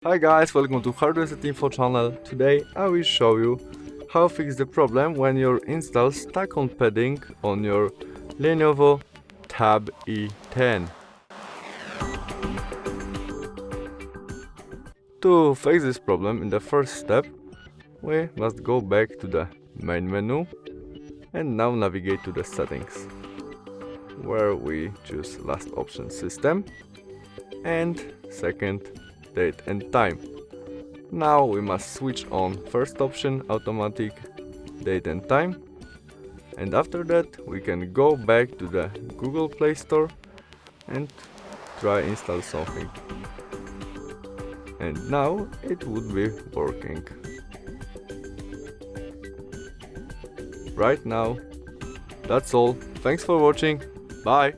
Hi guys, welcome to HardReset.Info channel. Today I will show you how to fix the problem when your install stuck on padding on your Lenovo Tab E10. To fix this problem, in the first step we must go back to the main menu and now navigate to the settings, where we choose last option system and second date and time. Now we must switch on first option automatic date and time, and after that we can go back to the Google Play Store and try install something, and now it would be working right now. That's all. Thanks for watching. Bye.